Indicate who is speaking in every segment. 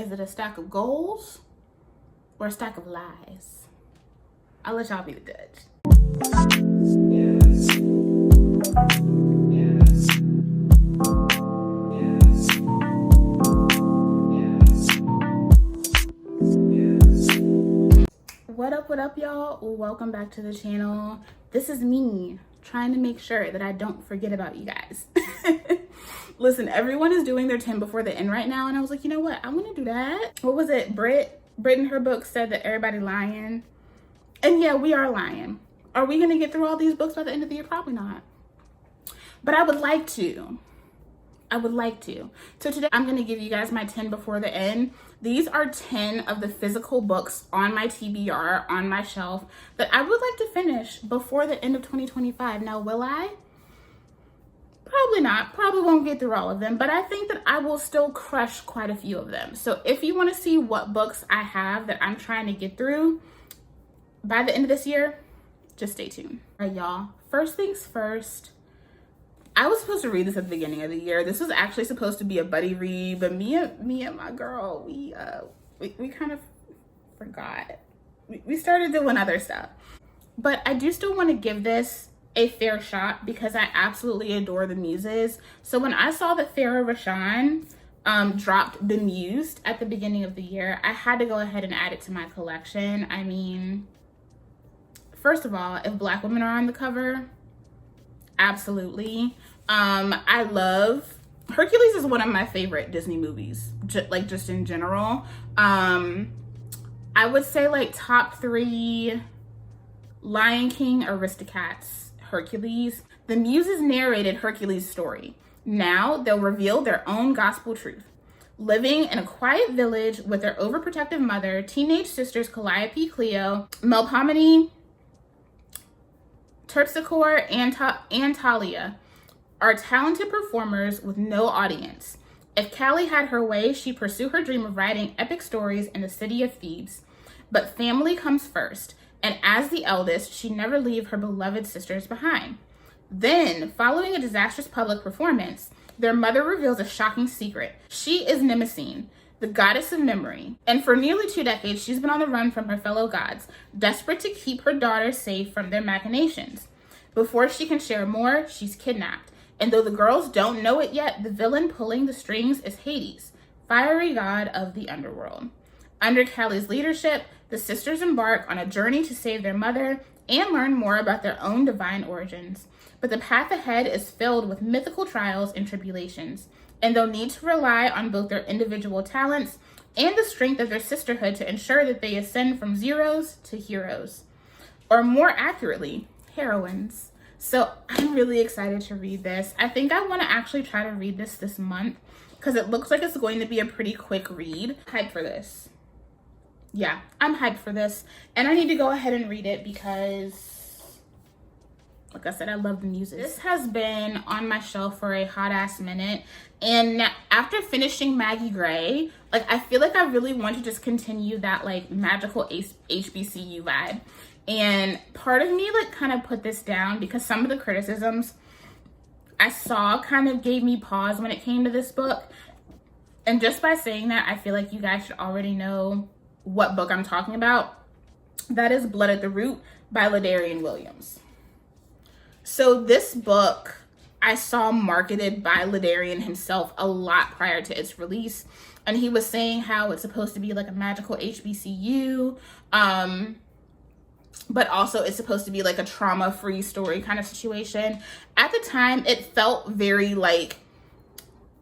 Speaker 1: Is it a stack of goals or a stack of lies? I'll let y'all be the judge. What up, y'all? Welcome back to the channel. This is me trying to make sure that I don't forget about you guys. Listen, everyone is doing their 10 before the end right now, and I was like, you know what? I want to do that. What was it? Brit in her book said that everybody lying. And yeah, we are lying. Are we going to get through all these books by the end of the year? Probably not. But I would like to. So today I'm going to give you guys my 10 before the end. These are 10 of the physical books on my TBR, on my shelf, that I would like to finish before the end of 2025. Now, will I? Probably not. Probably won't get through all of them, but I think that I will still crush quite a few of them. So if you want to see what books I have that I'm trying to get through by the end of this year, just stay tuned. All right, y'all. First things first. I was supposed to read this at the beginning of the year. This was actually supposed to be a buddy read, but me and my girl, we kind of forgot. We started doing other stuff. But I do still want to give this a fair shot because I absolutely adore the muses. So when I saw that Farrah Rochon dropped Bemused at the beginning of the year, I had to go ahead and add it to my collection. I mean, first of all, if Black women are on the cover, absolutely. I love Hercules is one of my favorite Disney movies, just in general. I would say like top 3: Lion King, Aristocats, Hercules. The muses narrated Hercules' story. Now they'll reveal their own gospel truth. Living in a quiet village with their overprotective mother, teenage sisters Calliope, Cleo, Melpomene, Terpsichore, and Talia are talented performers with no audience. If Callie had her way, she'd pursue her dream of writing epic stories in the city of Thebes. But family comes first, and as the eldest, she'd never leave her beloved sisters behind. Then, following a disastrous public performance, their mother reveals a shocking secret. She is Mnemosyne, the goddess of memory, and for nearly 2 decades, she's been on the run from her fellow gods, desperate to keep her daughters safe from their machinations. Before she can share more, she's kidnapped, and though the girls don't know it yet, the villain pulling the strings is Hades, fiery god of the underworld. Under Callie's leadership, the sisters embark on a journey to save their mother and learn more about their own divine origins. But the path ahead is filled with mythical trials and tribulations, and they'll need to rely on both their individual talents and the strength of their sisterhood to ensure that they ascend from zeros to heroes. Or more accurately, heroines. So I'm really excited to read this. I think I want to actually try to read this month because it looks like it's going to be a pretty quick read. Hyped for this. Yeah, I'm hyped for this. And I need to go ahead and read it because, like I said, I love the muses. This has been on my shelf for a hot ass minute. And after finishing Maggie Gray, like I feel like I really want to just continue that like magical HBCU vibe. And part of me like kind of put this down because some of the criticisms I saw kind of gave me pause when it came to this book. And just by saying that, I feel like you guys should already know what book I'm talking about. That is Blood at the Root by Ladarrion Williams. So this book I saw marketed by Ladarrion himself a lot prior to its release. And he was saying how it's supposed to be like a magical HBCU. But also it's supposed to be like a trauma-free story kind of situation. At the time, it felt very like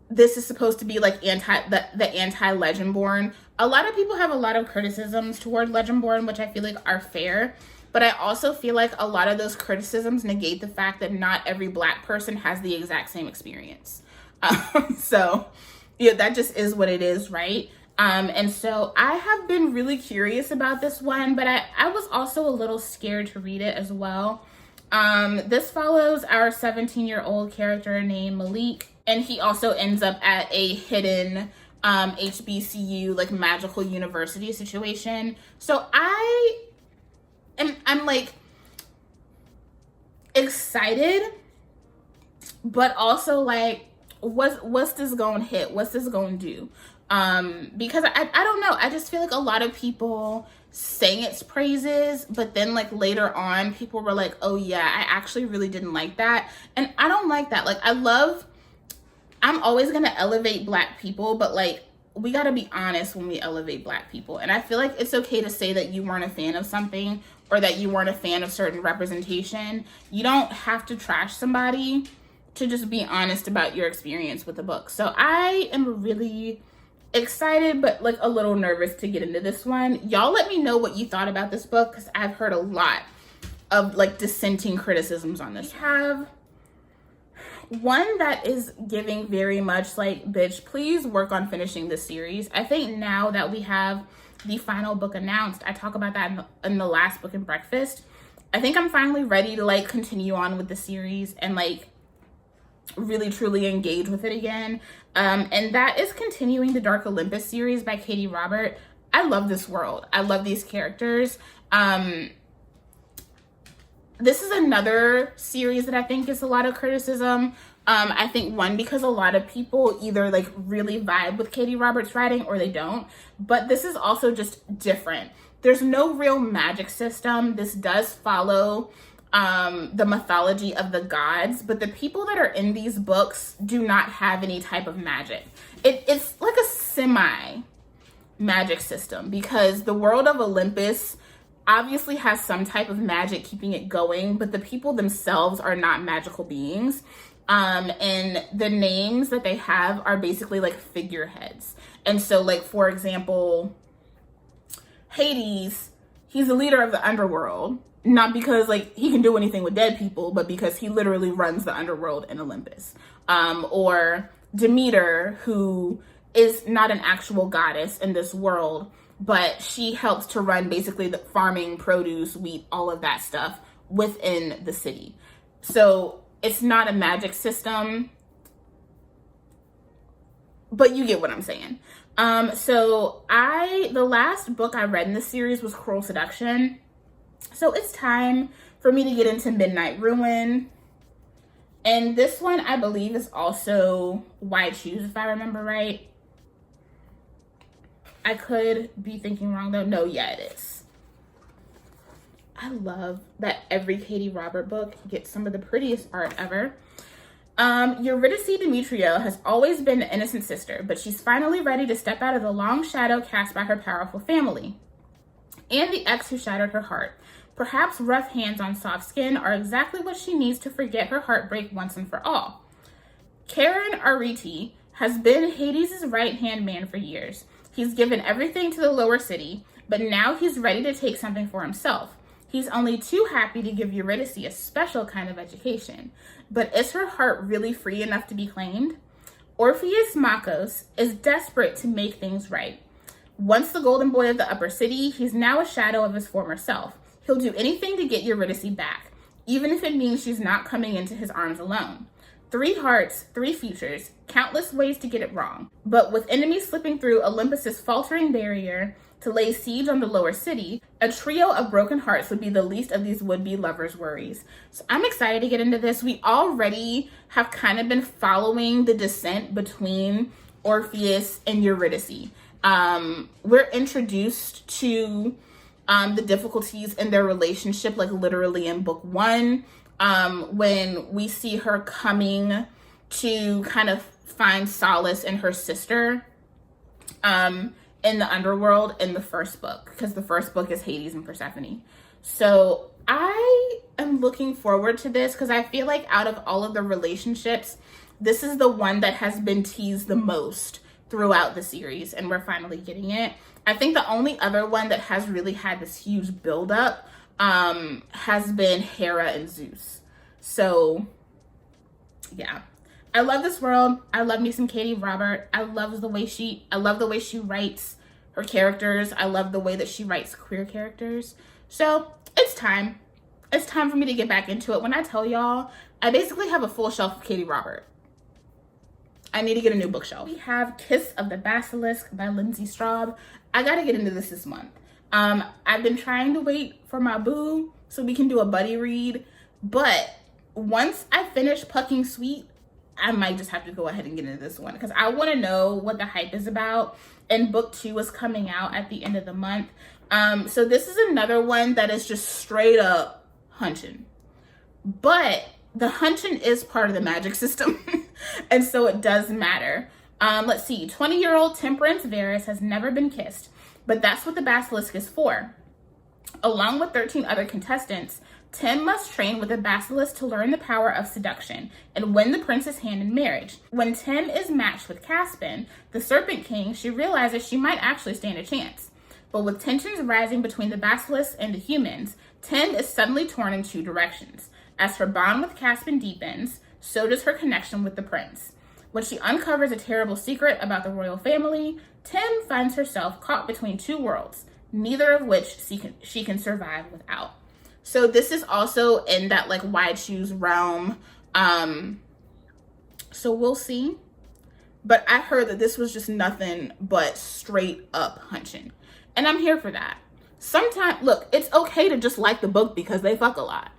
Speaker 1: this is supposed to be like the anti-Legendborn. A lot of people have a lot of criticisms toward Legendborn, which I feel like are fair. But I also feel like a lot of those criticisms negate the fact that not every Black person has the exact same experience. So, yeah, that just is what it is, right? And so I have been really curious about this one, but I was also a little scared to read it as well. This follows our 17-year-old character named Malik, and he also ends up at a hidden HBCU, like magical university situation. So I'm like excited, but also like what's this gonna hit? What's this gonna do? Because I don't know. I just feel like a lot of people sang its praises, but then like later on, people were like, oh yeah, I actually really didn't like that. And I don't like that. Like I'm always gonna elevate Black people, but like, we gotta be honest when we elevate Black people. And I feel like it's okay to say that you weren't a fan of something or that you weren't a fan of certain representation. You don't have to trash somebody to just be honest about your experience with the book. So I am really excited, but like a little nervous to get into this one. Y'all let me know what you thought about this book, because I've heard a lot of like dissenting criticisms on this. We have one that is giving very much like, bitch, please work on finishing this series. I think now that we have the final book announced, I talk about that in the last book in Breakfast, I think I'm finally ready to like continue on with the series and like really truly engage with it again. And that is continuing the Dark Olympus series by Katee Robert. I love this world. I love these characters. This is another series that I think gets a lot of criticism. I think one, because a lot of people either like really vibe with Katee Robert's writing or they don't, but this is also just different. There's no real magic system. This does follow the mythology of the gods, but the people that are in these books do not have any type of magic. It's like a semi magic system, because the world of Olympus obviously has some type of magic keeping it going, but the people themselves are not magical beings. And the names that they have are basically like figureheads. And so like, for example, Hades, he's the leader of the underworld, not because like he can do anything with dead people, but because he literally runs the underworld in Olympus. Or Demeter, who is not an actual goddess in this world, but she helps to run basically the farming, produce, wheat, all of that stuff within the city. So it's not a magic system, but you get what I'm saying. So the last book I read in this series was Cruel Seduction. So it's time for me to get into Midnight Ruin. And this one, I believe, is also Why Choose, if I remember right. I could be thinking wrong though. No, yeah, it is. I love that every Katee Robert book gets some of the prettiest art ever. Eurydice Demetrio has always been the innocent sister, but she's finally ready to step out of the long shadow cast by her powerful family and the ex who shattered her heart. Perhaps rough hands on soft skin are exactly what she needs to forget her heartbreak once and for all. Karen Ariti has been Hades' right-hand man for years. He's given everything to the lower city, but now he's ready to take something for himself. He's only too happy to give Eurydice a special kind of education. But is her heart really free enough to be claimed? Orpheus Makos is desperate to make things right. Once the golden boy of the upper city, he's now a shadow of his former self. He'll do anything to get Eurydice back, even if it means she's not coming into his arms alone. 3 hearts, 3 futures, countless ways to get it wrong. But with enemies slipping through Olympus's faltering barrier to lay siege on the lower city, a trio of broken hearts would be the least of these would-be lovers' worries. So I'm excited to get into this. We already have kind of been following the descent between Orpheus and Eurydice. We're introduced to the difficulties in their relationship, like literally in book 1, when we see her coming to kind of find solace in her sister in the underworld in the first book, because the first book is Hades and Persephone. So I am looking forward to this, because I feel like out of all of the relationships, this is the one that has been teased the most throughout the series, and we're finally getting it. I think the only other one that has really had this huge buildup has been Hera and Zeus. So yeah, I love this world. I love me some Katee Robert. I love the way she writes her characters. I love the way that she writes queer characters. So it's time. It's time for me to get back into it. When I tell y'all, I basically have a full shelf of Katee Robert. I need to get a new bookshelf. We have Kiss of the Basilisk by Lindsay Straube. I gotta get into this month. I've been trying to wait for my boo so we can do a buddy read, but once I finish Pucking Sweet, I might just have to go ahead and get into this one because I want to know what the hype is about. And book 2 is coming out at the end of the month. So this is another one that is just straight up hunting. But the hunting is part of the magic system. And so it does matter. Let's see. 20-year-old Temperance Varys has never been kissed. But that's what the Basilisk is for. Along with 13 other contestants, Tim must train with the Basilisk to learn the power of seduction and win the prince's hand in marriage. When Tim is matched with Caspian, the Serpent King, she realizes she might actually stand a chance. But with tensions rising between the Basilisk and the humans, Tim is suddenly torn in 2 directions. As her bond with Caspian deepens, so does her connection with the prince. When she uncovers a terrible secret about the royal family, Tim finds herself caught between 2 worlds, neither of which she can survive without. So this is also in that like wide shoes realm. So we'll see. But I heard that this was just nothing but straight up hunching. And I'm here for that. Sometimes, look, it's okay to just like the book because they fuck a lot.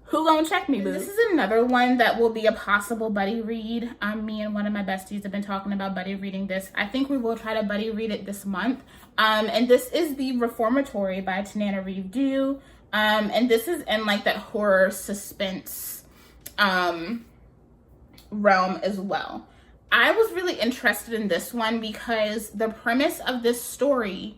Speaker 1: Who gonna check me, boo? This is another one that will be a possible buddy read. Me and one of my besties have been talking about buddy reading this. I think we will try to buddy read it this month. And this is the Reformatory by Tananarive Due. And this is in like that horror suspense realm as well. I was really interested in this one because the premise of this story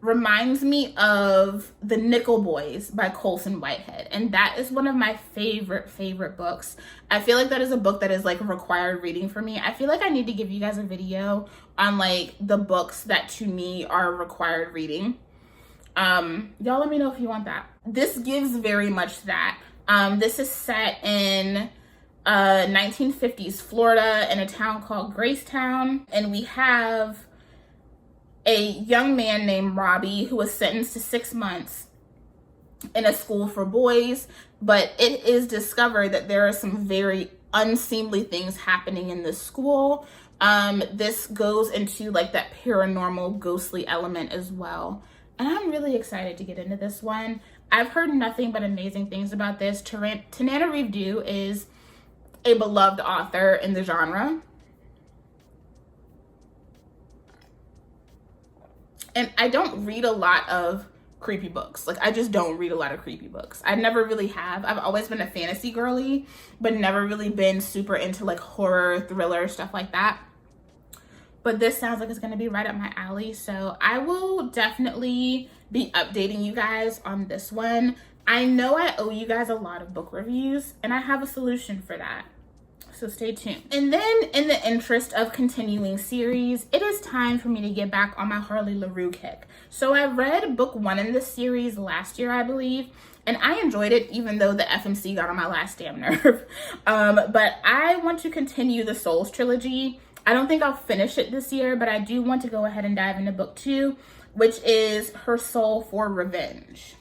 Speaker 1: reminds me of The Nickel Boys by Colson Whitehead, and that is one of my favorite books. I feel like that is a book that is like required reading for me. I feel like I need to give you guys a video on like the books that to me are required reading. Y'all let me know if you want that. This gives very much that. This is set in 1950s Florida in a town called Gracetown, and we have a young man named Robbie who was sentenced to 6 months in a school for boys, but it is discovered that there are some very unseemly things happening in this school. This goes into like that paranormal ghostly element as well. And I'm really excited to get into this one. I've heard nothing but amazing things about this. Tananarive Due is a beloved author in the genre. And I don't read a lot of creepy books. Like, I just don't read a lot of creepy books. I never really have. I've always been a fantasy girly, but never really been super into like horror, thriller, stuff like that. But this sounds like it's going to be right up my alley. So I will definitely be updating you guys on this one. I know I owe you guys a lot of book reviews, and I have a solution for that. So stay tuned. And then in the interest of continuing series, it is time for me to get back on my Harley Laroux kick. So I read book 1 in this series last year, I believe, and I enjoyed it even though the FMC got on my last damn nerve. But I want to continue the Souls trilogy. I don't think I'll finish it this year, but I do want to go ahead and dive into book 2, which is Her Soul for Revenge.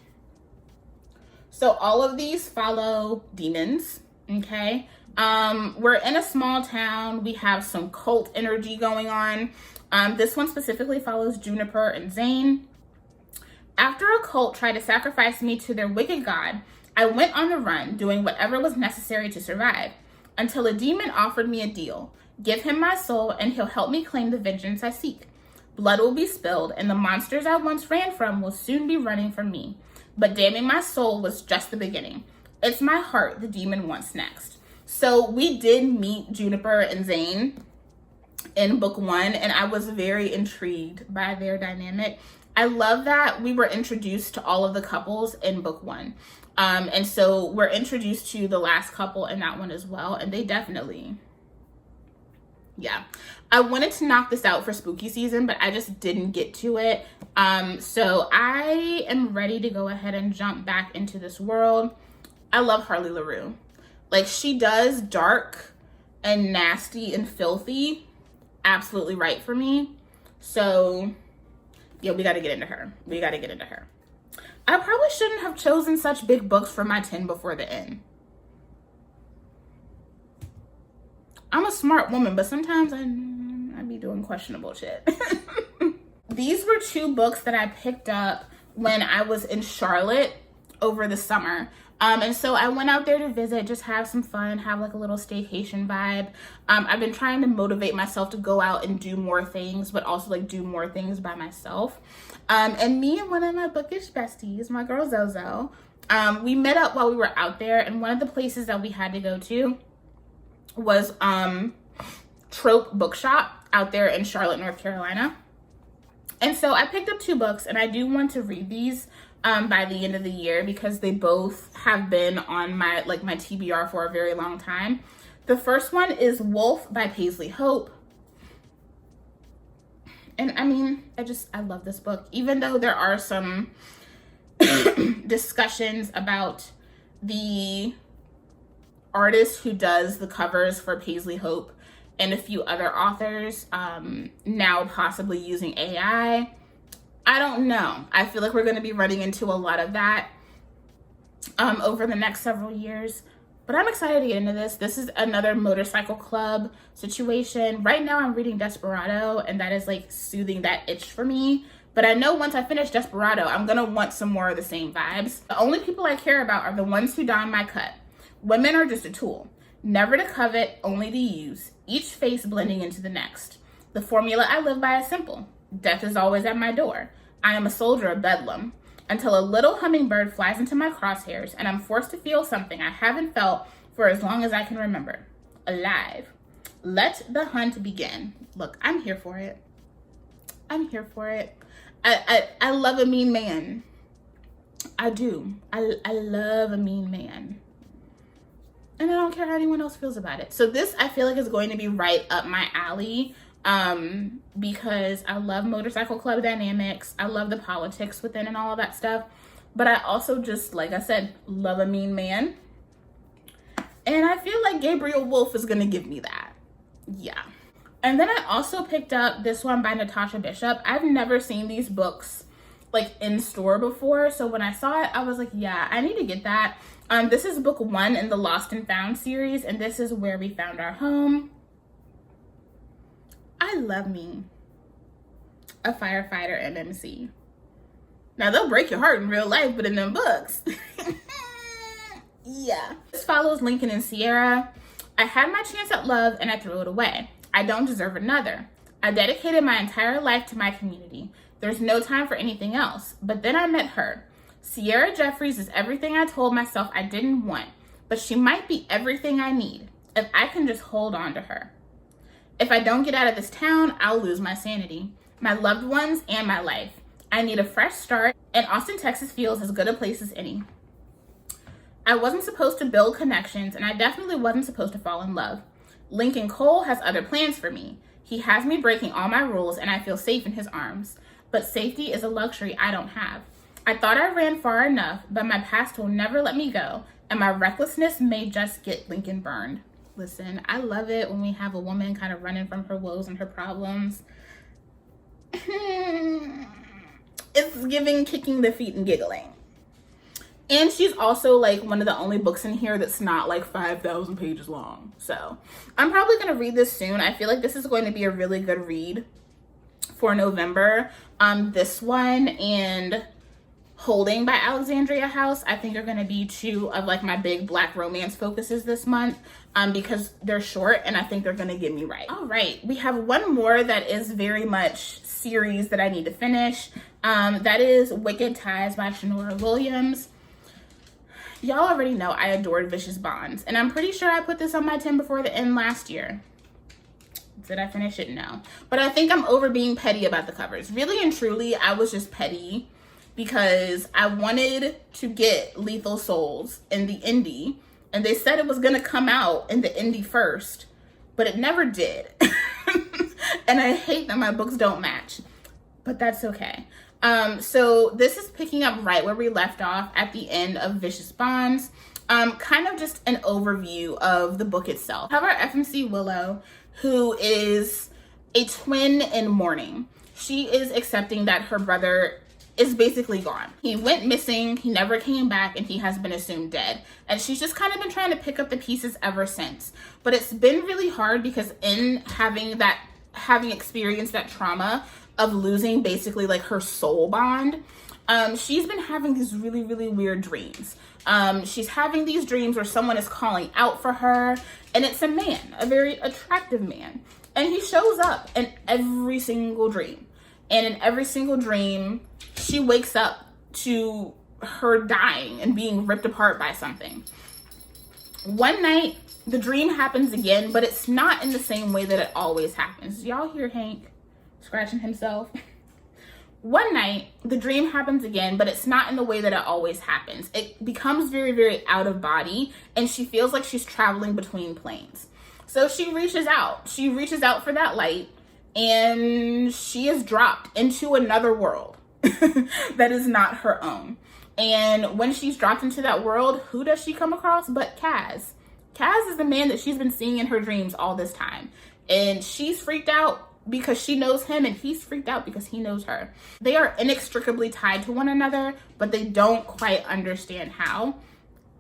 Speaker 1: So all of these follow demons, okay? We're in a small town. We have some cult energy going on. This one specifically follows Juniper and Zane. After a cult tried to sacrifice me to their wicked god, I went on the run, doing whatever was necessary to survive, until a demon offered me a deal. Give him my soul, and he'll help me claim the vengeance I seek. Blood will be spilled, and the monsters I once ran from will soon be running from me. But damning my soul was just the beginning. It's my heart the demon wants next. So we did meet Juniper and Zane in book 1, and I was very intrigued by their dynamic. I love that we were introduced to all of the couples in book 1. And so we're introduced to the last couple in that one as well, and they definitely, yeah. I wanted to knock this out for spooky season, but I just didn't get to it. So I am ready to go ahead and jump back into this world. I love Harley Laroux. Like, she does dark and nasty and filthy absolutely right for me. So, yeah, we got to get into her. We got to get into her. I probably shouldn't have chosen such big books for my 10 before the end. I'm a smart woman, but sometimes I be doing questionable shit. These were 2 books that I picked up when I was in Charlotte over the summer. And so I went out there to visit, just have some fun, have like a little staycation vibe. I've been trying to motivate myself to go out and do more things, but also like do more things by myself. And me and one of my bookish besties, my girl Zozo, we met up while we were out there, and one of the places that we had to go to was Trope Bookshop out there in Charlotte, North Carolina. And so I picked up 2 books, and I do want to read these by the end of the year because they both have been on my TBR for a very long time. The first one is Wolfe by Paisley Hope. And I mean, I love this book, even though there are some discussions about the artist who does the covers for Paisley Hope and a few other authors now possibly using AI. I don't know. I feel like we're going to be running into a lot of that over the next several years. But I'm excited to get into this. This is another motorcycle club situation. Right now I'm reading Desperado, and that is like soothing that itch for me. But I know once I finish Desperado, I'm going to want some more of the same vibes. The only people I care about are the ones who don my cut. Women are just a tool. Never to covet, only to use. Each face blending into the next. The formula I live by is simple. Death is always at my door. I am a soldier of bedlam. Until a little hummingbird flies into my crosshairs and I'm forced to feel something I haven't felt for as long as I can remember. Alive. Let the hunt begin. Look, I'm here for it. I'm here for it. I love a mean man. I do. I love a mean man. And I don't care how anyone else feels about it. So this, I feel like, is going to be right up my alley because I love motorcycle club dynamics. I love the politics within and all of that stuff. But I also just, like I said, love a mean man. And I feel like Gabriel Wolfe is going to give me that. Yeah. And then I also picked up this one by Natasha Bishop. I've never seen these books like in store before. So when I saw it, I was like, yeah, I need to get that. This is book 1 in the Lost and Found series, and this is Where We Found Our Home. I love me a firefighter MMC. Now, they'll break your heart in real life, but in them books, yeah. This follows Lincoln and Sierra. I had my chance at love, and I threw it away. I don't deserve another. I dedicated my entire life to my community. There's no time for anything else. But then I met her. Sierra Jeffries is everything I told myself I didn't want, but she might be everything I need if I can just hold on to her. If I don't get out of this town, I'll lose my sanity, my loved ones, and my life. I need a fresh start, and Austin, Texas feels as good a place as any. I wasn't supposed to build connections, and I definitely wasn't supposed to fall in love. Lincoln Cole has other plans for me. He has me breaking all my rules, and I feel safe in his arms. But safety is a luxury I don't have. I thought I ran far enough, but my past will never let me go, and my recklessness may just get Lincoln burned. Listen, I love it when we have a woman kind of running from her woes and her problems. It's giving kicking the feet and giggling. And she's also like one of the only books in here that's not like 5,000 pages long. So I'm probably going to read this soon. I feel like this is going to be a really good read for November. This one and Holding by Alexandria House, I think are going to be 2 of like my big Black romance focuses this month because they're short and I think they're going to get me right. All right, we have one more that is very much series that I need to finish. That is Wicked Ties by Shanora Williams. Y'all already know I adored Vicious Bonds, and I'm pretty sure I put this on my 10 before the end last year. Did I finish it? No. But I think I'm over being petty about the covers. Really and truly, I was just petty because I wanted to get Lethal Souls in the indie, and they said it was going to come out in the indie first, but it never did. And I hate that my books don't match, but that's okay. So this is picking up right where we left off at the end of Vicious Bonds. Kind of just an overview of the book itself. We have our FMC Willow, who is a twin in mourning. She is accepting that her brother is basically gone. He went missing, he never came back, and he has been assumed dead. And she's just kind of been trying to pick up the pieces ever since. But it's been really hard because in having experienced that trauma of losing basically like her soul bond, she's been having these really, really weird dreams. She's having these dreams where someone is calling out for her, and it's a man, a very attractive man. And he shows up in every single dream. And in every single dream, she wakes up to her dying and being ripped apart by something. One night, the dream happens again, but it's not in the same way that it always happens. Y'all hear Hank scratching himself? One night, the dream happens again, but it's not in the way that it always happens. It becomes very, very out of body, and she feels like she's traveling between planes. So she reaches out. She reaches out for that light, and she is dropped into another world that is not her own. And when she's dropped into that world, who does she come across but Kaz? Kaz is the man that she's been seeing in her dreams all this time. And she's freaked out because she knows him, and he's freaked out because he knows her. They are inextricably tied to one another, but they don't quite understand how.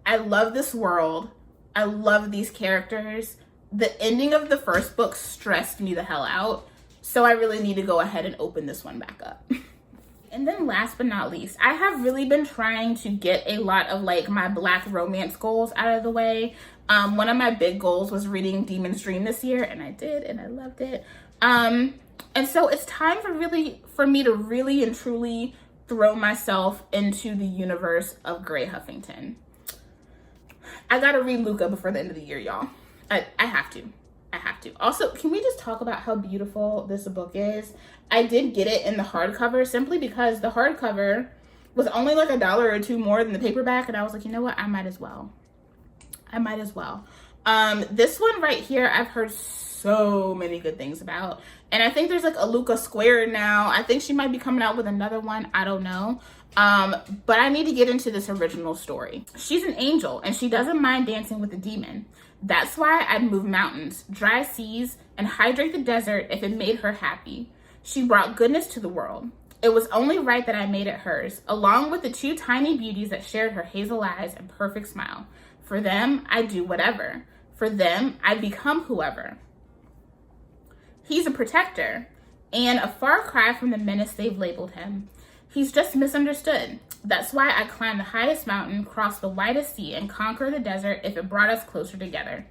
Speaker 1: I love this world. I love these characters. The ending of the first book stressed me the hell out, so I really need to go ahead and open this one back up. And then last but not least, I have really been trying to get a lot of like my Black romance goals out of the way. One of my big goals was reading Demon's Dream this year, and I did, and I loved it. And so it's time for me to really and truly throw myself into the universe of Grey Huffington. I gotta read Luca before the end of the year, y'all. I have to. Also, can we just talk about how beautiful this book is? I did get it in the hardcover simply because the hardcover was only like $1 or $2 more than the paperback, and I was like, you know what? I might as well. This one right here, I've heard so many good things about, and I think there's like a Luca Square now. I think she might be coming out with another one. I don't know. But I need to get into this original story. She's an angel, and she doesn't mind dancing with a demon. That's why I'd move mountains, dry seas, and hydrate the desert if it made her happy. She brought goodness to the world. It was only right that I made it hers, along with the 2 tiny beauties that shared her hazel eyes and perfect smile. For them, I'd do whatever. For them, I'd become whoever. He's a protector, and a far cry from the menace they've labeled him. He's just misunderstood. That's why I climb the highest mountain, cross the widest sea, and conquer the desert if it brought us closer together.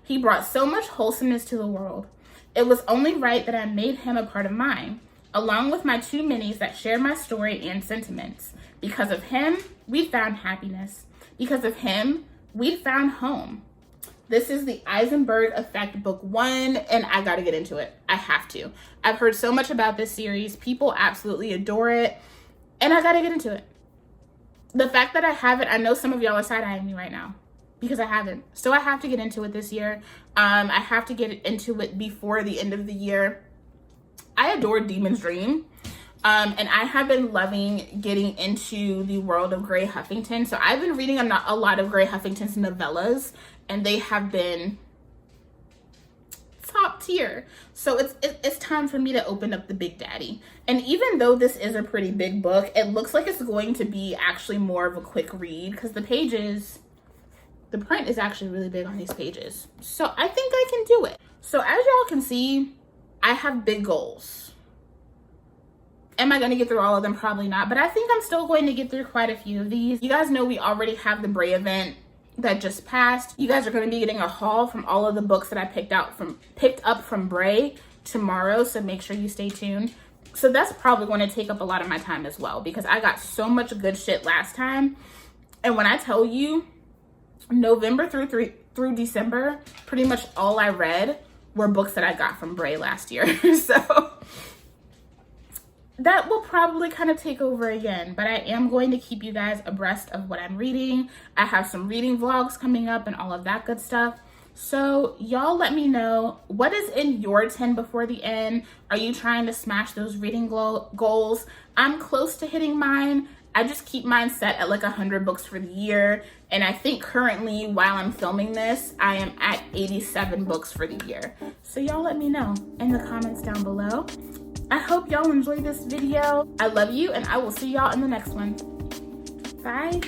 Speaker 1: He brought so much wholesomeness to the world. It was only right that I made him a part of mine, along with my 2 minis that share my story and sentiments. Because of him, we found happiness. Because of him, we found home. This is the Eisenberg Effect Book 1, and I gotta get into it. I have to. I've heard so much about this series. People absolutely adore it, and I gotta get into it. The fact that I haven't, I know some of y'all are side-eyeing me right now because I haven't. So I have to get into it this year. I have to get into it before the end of the year. I adore Demon's Dream. And I have been loving getting into the world of Grey Huffington. So I've been reading a lot of Grey Huffington's novellas, and they have been top tier. So it's time for me to open up the Big Daddy. And even though this is a pretty big book, it looks like it's going to be actually more of a quick read because the print is actually really big on these pages. So I think I can do it. So as y'all can see, I have big goals. Am I going to get through all of them? Probably not, but I think I'm still going to get through quite a few of these. You guys know we already have the Bray event that just passed. You guys are going to be getting a haul from all of the books that I picked up from Bray tomorrow, so make sure you stay tuned. So that's probably going to take up a lot of my time as well because I got so much good shit last time. And when I tell you, November through December, pretty much all I read were books that I got from Bray last year. So that will probably kind of take over again, but I am going to keep you guys abreast of what I'm reading. I have some reading vlogs coming up and all of that good stuff. So y'all let me know, what is in your 10 before the end? Are you trying to smash those reading goals? I'm close to hitting mine. I just keep mine set at like 100 books for the year. And I think currently while I'm filming this, I am at 87 books for the year. So y'all let me know in the comments down below. I hope y'all enjoyed this video. I love you, and I will see y'all in the next one. Bye.